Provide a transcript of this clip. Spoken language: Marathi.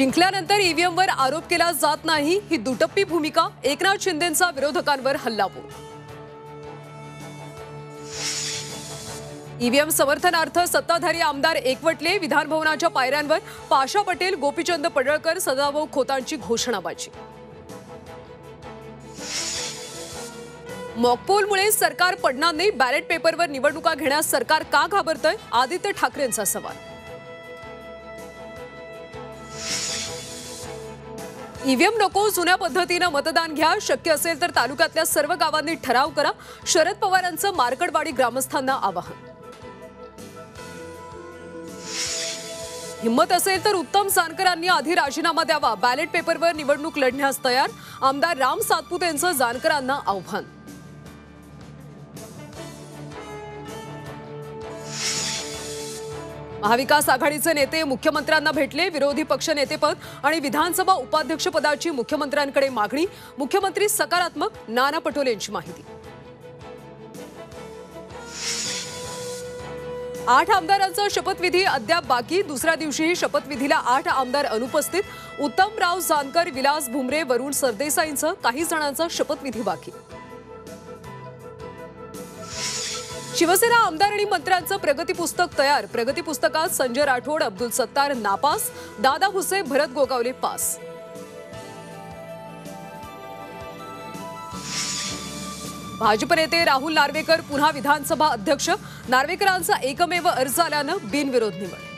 जिंकल्यानंतर ईव्हीएमवर आरोप केला जात नाही ही दुटप्पी भूमिका, एकनाथ शिंदेंचा विरोधकांवर हल्लाबोल। ईव्हीएम समर्थनार्थ सत्ताधारी आमदार एकवटले, विधान भवनाच्या पायऱ्यांवर पाशा पटेल, गोपीचंद पडळकर, सदाभाऊ खोतांची घोषणाबाजी। मॉकपोलमुळे सरकार पडणार नाही, बॅलेट पेपरवर निवडणुका घेण्यास सरकार का घाबरतंय, आदित्य ठाकरेंचा सवाल। ईव्हीएम नको, जुन्या पद्धतीने मतदान घ्या, शक्य असेल तर तालुक्यातल्या सर्व गावांनी ठराव करा, शरद पवारांचं मार्कडवाडी ग्रामस्थांना आवाहन। हिम्मत असेल तर उत्तम जानकरांनी आधी राजीनामा द्यावा, बॅलेट पेपरवर निवडणूक लढण्यास तयार, आमदार राम सातपुते यांचं जानकरांना आव्हान। महाविकास आघाडीचे नेते मुख्यमंत्र्यांना भेटले, विरोधी पक्षनेतेपद आणि विधानसभा उपाध्यक्षपदाची मुख्यमंत्र्यांकडे मागणी, मुख्यमंत्री सकारात्मक, नाना पटोले यांची माहिती। 8 आमदारांचा शपथविधी अद्याप बाकी, दुसऱ्या दिवशीही शपथविधीला 8 आमदार अनुपस्थित, उत्तमराव जानकर, विलास भुमरे, वरुण सरदेसाईंचं काही जणांचा शपथविधी बाकी। शिवसेना आमदार आणि मंत्र्यांचं प्रगती पुस्तक तयार, प्रगती पुस्तकात संजय राठोड, अब्दुल सत्तार नापास, दादा भुसे, भरत गोगावले पास। भाजप नेते राहुल नार्वेकर पुन्हा विधानसभा अध्यक्ष, नार्वेकरांचा एकमेव अर्ज आल्यानं बिनविरोध निवड।